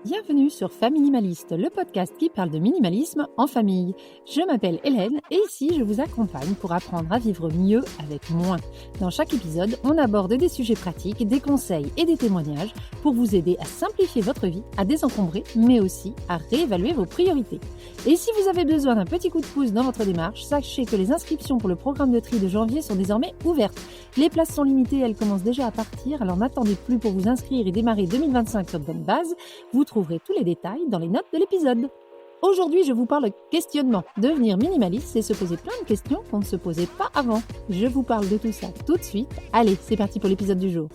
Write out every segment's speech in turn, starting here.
Bienvenue sur Faminimaliste, le podcast qui parle de minimalisme en famille. Je m'appelle Hélène et ici je vous accompagne pour apprendre à vivre mieux avec moins. Dans chaque épisode, on aborde des sujets pratiques, des conseils et des témoignages pour vous aider à simplifier votre vie, à désencombrer, mais aussi à réévaluer vos priorités. Et si vous avez besoin d'un petit coup de pouce dans votre démarche, sachez que les inscriptions pour le programme de tri de janvier sont désormais ouvertes. Les places sont limitées, elles commencent déjà à partir, alors n'attendez plus pour vous inscrire et démarrer 2025 sur de bonnes bases. Vous trouverez tous les détails dans les notes de l'épisode. Aujourd'hui, je vous parle de questionnement. Devenir minimaliste, c'est se poser plein de questions qu'on ne se posait pas avant. Je vous parle de tout ça tout de suite. Allez, c'est parti pour l'épisode du jour.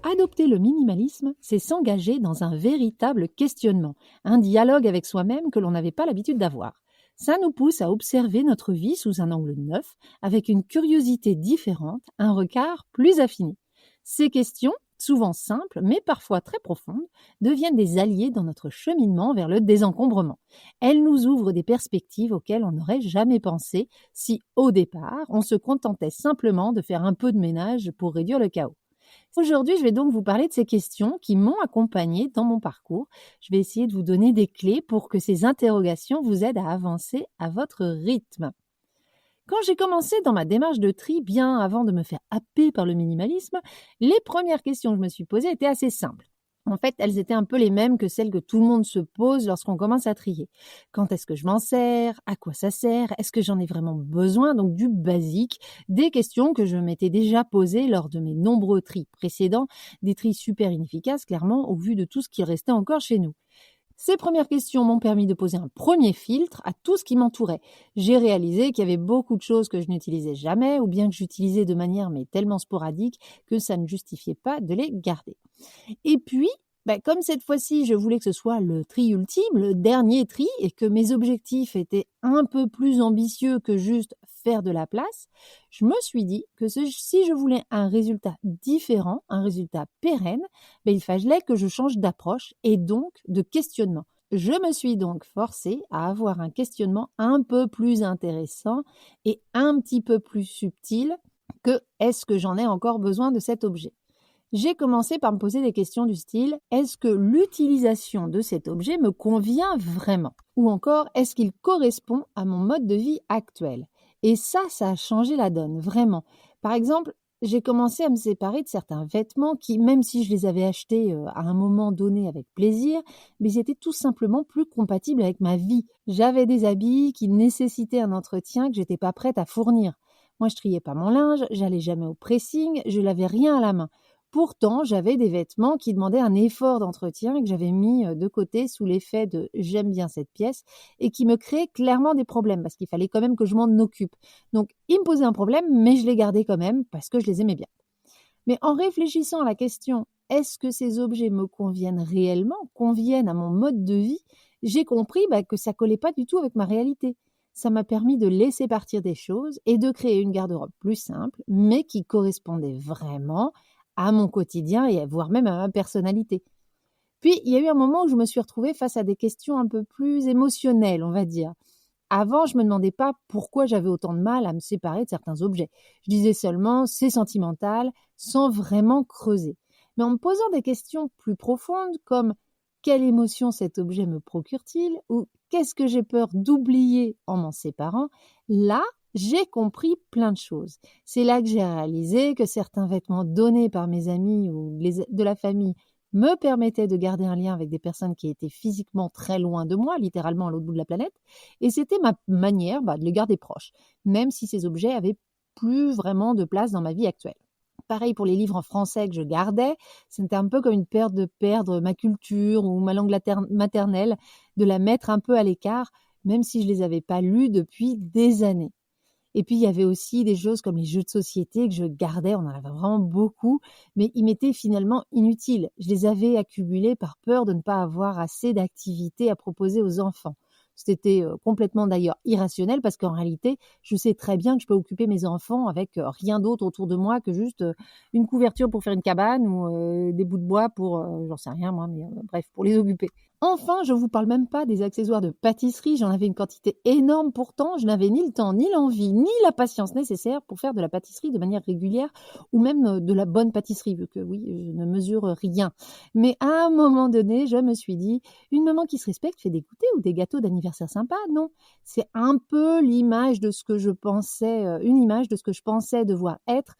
Adopter le minimalisme, c'est s'engager dans un véritable questionnement, un dialogue avec soi-même que l'on n'avait pas l'habitude d'avoir. Ça nous pousse à observer notre vie sous un angle neuf, avec une curiosité différente, un regard plus affiné. Ces questions, souvent simples, mais parfois très profondes, deviennent des alliés dans notre cheminement vers le désencombrement. Elles nous ouvrent des perspectives auxquelles on n'aurait jamais pensé si, au départ, on se contentait simplement de faire un peu de ménage pour réduire le chaos. Aujourd'hui, je vais donc vous parler de ces questions qui m'ont accompagnée dans mon parcours. Je vais essayer de vous donner des clés pour que ces interrogations vous aident à avancer à votre rythme. Quand j'ai commencé dans ma démarche de tri, bien avant de me faire happer par le minimalisme, les premières questions que je me suis posées étaient assez simples. En fait, elles étaient un peu les mêmes que celles que tout le monde se pose lorsqu'on commence à trier. Quand est-ce que je m'en sers? À quoi ça sert? Est-ce que j'en ai vraiment besoin? Donc du basique, des questions que je m'étais déjà posées lors de mes nombreux tris précédents, des tris super inefficaces clairement au vu de tout ce qui restait encore chez nous. Ces premières questions m'ont permis de poser un premier filtre à tout ce qui m'entourait. J'ai réalisé qu'il y avait beaucoup de choses que je n'utilisais jamais ou bien que j'utilisais de manière mais tellement sporadique que ça ne justifiait pas de les garder. Et puis, comme cette fois-ci, je voulais que ce soit le tri ultime, le dernier tri, et que mes objectifs étaient un peu plus ambitieux que juste faire de la place, je me suis dit que si je voulais un résultat différent, un résultat pérenne, il fallait que je change d'approche et donc de questionnement. Je me suis donc forcée à avoir un questionnement un peu plus intéressant et un petit peu plus subtil que « est-ce que j'en ai encore besoin de cet objet ?» J'ai commencé par me poser des questions du style « est-ce que l'utilisation de cet objet me convient vraiment ?» ou encore « est-ce qu'il correspond à mon mode de vie actuel ?» Et ça a changé la donne, vraiment. Par exemple, j'ai commencé à me séparer de certains vêtements qui, même si je les avais achetés à un moment donné avec plaisir, mais ils étaient tout simplement plus compatibles avec ma vie. J'avais des habits qui nécessitaient un entretien que j'étais pas prête à fournir. Moi, je triais pas mon linge, j'allais jamais au pressing, je lavais rien à la main. Pourtant, j'avais des vêtements qui demandaient un effort d'entretien et que j'avais mis de côté sous l'effet de « j'aime bien cette pièce » et qui me créaient clairement des problèmes parce qu'il fallait quand même que je m'en occupe. Donc, ils me posaient un problème, mais je les gardais quand même parce que je les aimais bien. Mais en réfléchissant à la question « est-ce que ces objets me conviennent réellement, conviennent à mon mode de vie ?» j'ai compris que ça collait pas du tout avec ma réalité. Ça m'a permis de laisser partir des choses et de créer une garde-robe plus simple, mais qui correspondait vraiment à mon quotidien et voire même à ma personnalité. Puis, il y a eu un moment où je me suis retrouvée face à des questions un peu plus émotionnelles, on va dire. Avant, je me demandais pas pourquoi j'avais autant de mal à me séparer de certains objets. Je disais seulement « c'est sentimental » sans vraiment creuser. Mais en me posant des questions plus profondes comme « quelle émotion cet objet me procure-t-il » ou « qu'est-ce que j'ai peur d'oublier en m'en séparant ?» là, j'ai compris plein de choses. C'est là que j'ai réalisé que certains vêtements donnés par mes amis ou de la famille me permettaient de garder un lien avec des personnes qui étaient physiquement très loin de moi, littéralement à l'autre bout de la planète, et c'était ma manière de les garder proches, même si ces objets avaient plus vraiment de place dans ma vie actuelle. Pareil pour les livres en français que je gardais, c'était un peu comme une peur de perdre ma culture ou ma langue maternelle, de la mettre un peu à l'écart, même si je les avais pas lus depuis des années. Et puis, il y avait aussi des choses comme les jeux de société que je gardais, on en avait vraiment beaucoup, mais ils m'étaient finalement inutiles. Je les avais accumulés par peur de ne pas avoir assez d'activités à proposer aux enfants. C'était complètement d'ailleurs irrationnel parce qu'en réalité, je sais très bien que je peux occuper mes enfants avec rien d'autre autour de moi que juste une couverture pour faire une cabane ou des bouts de bois pour, j'en sais rien moi, mais bref, pour les occuper. Enfin, je vous parle même pas des accessoires de pâtisserie, j'en avais une quantité énorme pourtant, je n'avais ni le temps, ni l'envie, ni la patience nécessaire pour faire de la pâtisserie de manière régulière ou même de la bonne pâtisserie, vu que oui, je ne mesure rien. Mais à un moment donné, je me suis dit, une maman qui se respecte fait des goûters ou des gâteaux d'anniversaire sympas, non? C'est un peu l'image de ce que je pensais, une image de ce que je pensais devoir être.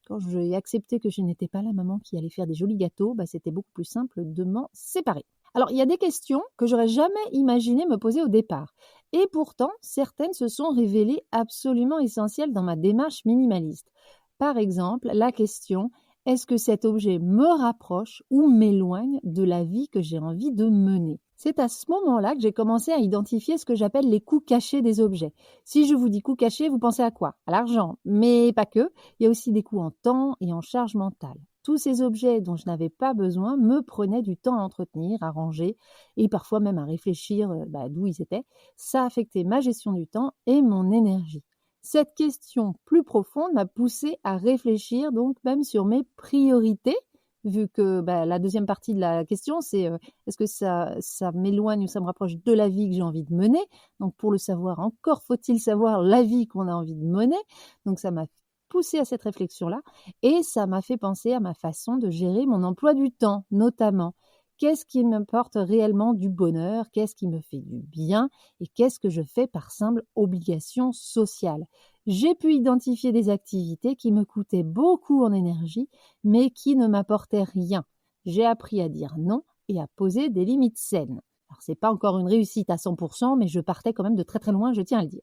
Quand j'ai accepté que je n'étais pas la maman qui allait faire des jolis gâteaux, c'était beaucoup plus simple de m'en séparer. Alors, il y a des questions que j'aurais jamais imaginé me poser au départ. Et pourtant, certaines se sont révélées absolument essentielles dans ma démarche minimaliste. Par exemple, la question: est-ce que cet objet me rapproche ou m'éloigne de la vie que j'ai envie de mener? C'est à ce moment-là que j'ai commencé à identifier ce que j'appelle les coûts cachés des objets. Si je vous dis coûts cachés, vous pensez à quoi? À l'argent, mais pas que. Il y a aussi des coûts en temps et en charge mentale. Tous ces objets dont je n'avais pas besoin me prenaient du temps à entretenir, à ranger et parfois même à réfléchir d'où ils étaient. Ça affectait ma gestion du temps et mon énergie. Cette question plus profonde m'a poussée à réfléchir donc même sur mes priorités, vu que la deuxième partie de la question, c'est est-ce que ça m'éloigne ou ça me rapproche de la vie que j'ai envie de mener. Donc pour le savoir, encore faut-il savoir la vie qu'on a envie de mener. Donc ça m'a poussé à cette réflexion-là et ça m'a fait penser à ma façon de gérer mon emploi du temps, notamment. Qu'est-ce qui m'apporte réellement du bonheur? Qu'est-ce qui me fait du bien? Et qu'est-ce que je fais par simple obligation sociale? J'ai pu identifier des activités qui me coûtaient beaucoup en énergie, mais qui ne m'apportaient rien. J'ai appris à dire non et à poser des limites saines. Alors, c'est pas encore une réussite à 100%, mais je partais quand même de très très loin, je tiens à le dire.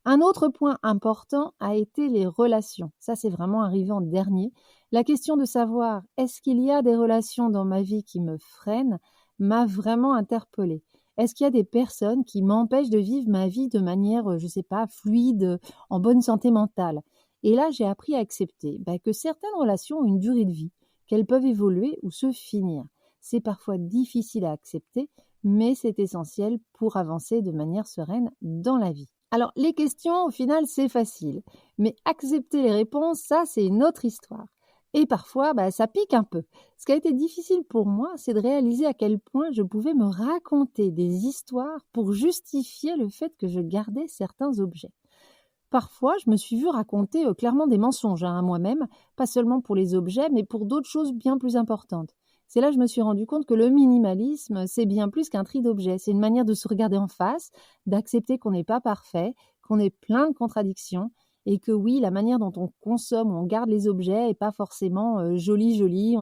Un autre point important a été les relations. Ça, c'est vraiment arrivé en dernier. La question de savoir est-ce qu'il y a des relations dans ma vie qui me freinent m'a vraiment interpellée. Est-ce qu'il y a des personnes qui m'empêchent de vivre ma vie de manière, je ne sais pas, fluide, en bonne santé mentale? Et là, j'ai appris à accepter que certaines relations ont une durée de vie, qu'elles peuvent évoluer ou se finir. C'est parfois difficile à accepter, mais c'est essentiel pour avancer de manière sereine dans la vie. Alors, les questions, au final, c'est facile. Mais accepter les réponses, ça, c'est une autre histoire. Et parfois, ça pique un peu. Ce qui a été difficile pour moi, c'est de réaliser à quel point je pouvais me raconter des histoires pour justifier le fait que je gardais certains objets. Parfois, je me suis vue raconter clairement des mensonges à moi-même, pas seulement pour les objets, mais pour d'autres choses bien plus importantes. C'est là que je me suis rendu compte que le minimalisme, c'est bien plus qu'un tri d'objets. C'est une manière de se regarder en face, d'accepter qu'on n'est pas parfait, qu'on est plein de contradictions et que oui, la manière dont on consomme ou on garde les objets n'est pas forcément jolie.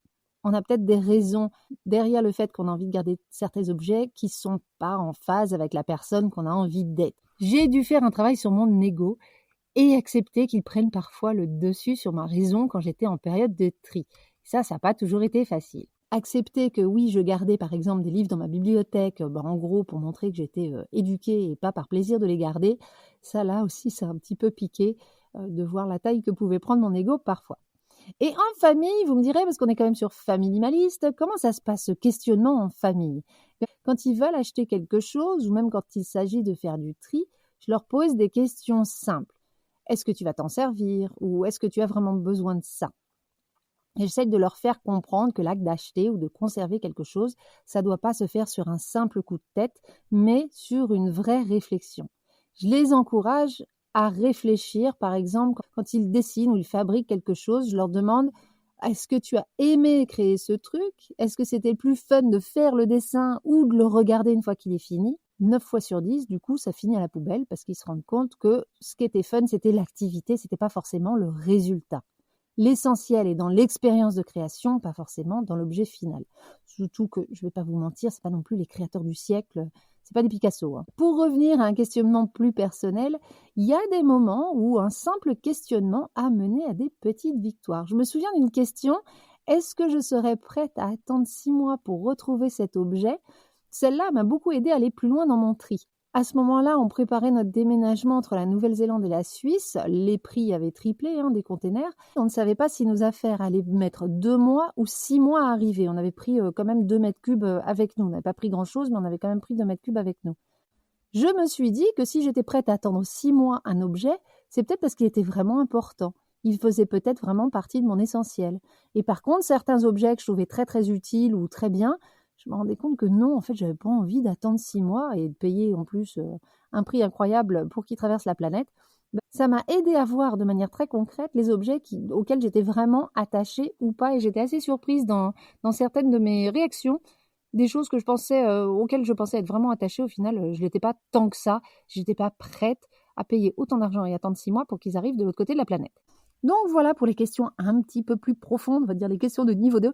On a peut-être des raisons derrière le fait qu'on a envie de garder certains objets qui ne sont pas en phase avec la personne qu'on a envie d'être. J'ai dû faire un travail sur mon ego et accepter qu'il prenne parfois le dessus sur ma raison quand j'étais en période de tri. Ça n'a pas toujours été facile. Accepter que oui, je gardais par exemple des livres dans ma bibliothèque, en gros pour montrer que j'étais éduquée et pas par plaisir de les garder, ça là aussi c'est un petit peu piqué de voir la taille que pouvait prendre mon ego parfois. Et en famille, vous me direz, parce qu'on est quand même sur Familimaliste, comment ça se passe ce questionnement en famille? Quand ils veulent acheter quelque chose ou même quand il s'agit de faire du tri, je leur pose des questions simples. Est-ce que tu vas t'en servir ou est-ce que tu as vraiment besoin de ça? Et j'essaie de leur faire comprendre que l'acte d'acheter ou de conserver quelque chose, ça ne doit pas se faire sur un simple coup de tête, mais sur une vraie réflexion. Je les encourage à réfléchir, par exemple, quand ils dessinent ou ils fabriquent quelque chose, je leur demande: est-ce que tu as aimé créer ce truc? Est-ce que c'était plus fun de faire le dessin ou de le regarder une fois qu'il est fini? 9 fois sur 10, du coup, ça finit à la poubelle parce qu'ils se rendent compte que ce qui était fun, c'était l'activité, c'était pas forcément le résultat. L'essentiel est dans l'expérience de création, pas forcément dans l'objet final. Surtout que, je ne vais pas vous mentir, c'est pas non plus les créateurs du siècle, c'est pas des Picasso. Pour revenir à un questionnement plus personnel, il y a des moments où un simple questionnement a mené à des petites victoires. Je me souviens d'une question: est-ce que je serais prête à attendre 6 mois pour retrouver cet objet? Celle-là m'a beaucoup aidé à aller plus loin dans mon tri. À ce moment-là, on préparait notre déménagement entre la Nouvelle-Zélande et la Suisse. Les prix avaient triplé des containers. On ne savait pas si nos affaires allaient mettre 2 mois ou 6 mois à arriver. On avait pris quand même 2 mètres cubes avec nous. On n'avait pas pris grand-chose, mais on avait quand même pris 2 mètres cubes avec nous. Je me suis dit que si j'étais prête à attendre 6 mois un objet, c'est peut-être parce qu'il était vraiment important. Il faisait peut-être vraiment partie de mon essentiel. Et par contre, certains objets que je trouvais très très utiles ou très bien, je me rendais compte que non, en fait, j'avais pas envie d'attendre 6 mois et de payer en plus, un prix incroyable pour qu'ils traversent la planète. Ça m'a aidée à voir de manière très concrète les objets auxquels j'étais vraiment attachée ou pas et j'étais assez surprise dans certaines de mes réactions. Des choses que je pensais, auxquelles je pensais être vraiment attachée, au final, je l'étais pas tant que ça. J'étais pas prête à payer autant d'argent et attendre 6 mois pour qu'ils arrivent de l'autre côté de la planète. Donc voilà pour les questions un petit peu plus profondes, on va dire les questions de niveau 2,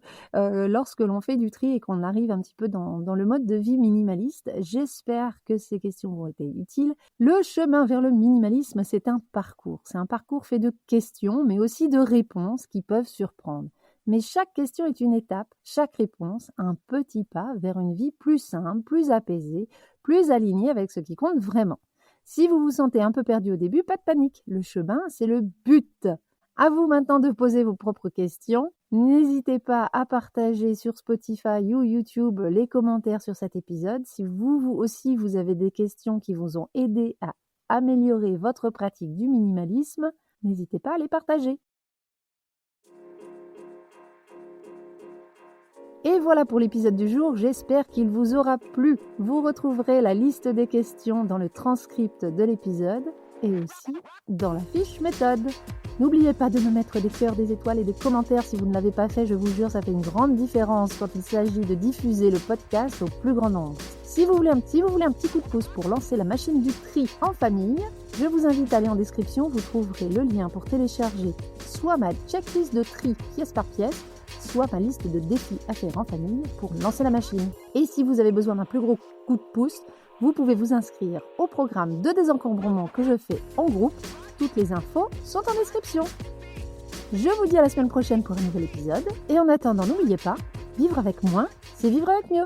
lorsque l'on fait du tri et qu'on arrive un petit peu dans le mode de vie minimaliste. J'espère que ces questions vont être utiles. Le chemin vers le minimalisme, c'est un parcours. C'est un parcours fait de questions, mais aussi de réponses qui peuvent surprendre. Mais chaque question est une étape, chaque réponse un petit pas vers une vie plus simple, plus apaisée, plus alignée avec ce qui compte vraiment. Si vous vous sentez un peu perdu au début, pas de panique. Le chemin, c'est le but. À vous maintenant de poser vos propres questions. N'hésitez pas à partager sur Spotify ou YouTube les commentaires sur cet épisode. Si vous aussi vous avez des questions qui vous ont aidé à améliorer votre pratique du minimalisme, n'hésitez pas à les partager. Et voilà pour l'épisode du jour, j'espère qu'il vous aura plu. Vous retrouverez la liste des questions dans le transcript de l'épisode et aussi dans la fiche méthode. N'oubliez pas de me mettre des cœurs, des étoiles et des commentaires si vous ne l'avez pas fait, je vous jure, ça fait une grande différence quand il s'agit de diffuser le podcast au plus grand nombre. Si vous voulez un petit coup de pouce pour lancer la machine du tri en famille, je vous invite à aller en description, vous trouverez le lien pour télécharger soit ma checklist de tri pièce par pièce, soit ma liste de défis à faire en famille pour lancer la machine. Et si vous avez besoin d'un plus gros coup de pouce, vous pouvez vous inscrire au programme de désencombrement que je fais en groupe. Toutes les infos sont en description. Je vous dis à la semaine prochaine pour un nouvel épisode. Et en attendant, n'oubliez pas, vivre avec moins, c'est vivre avec mieux.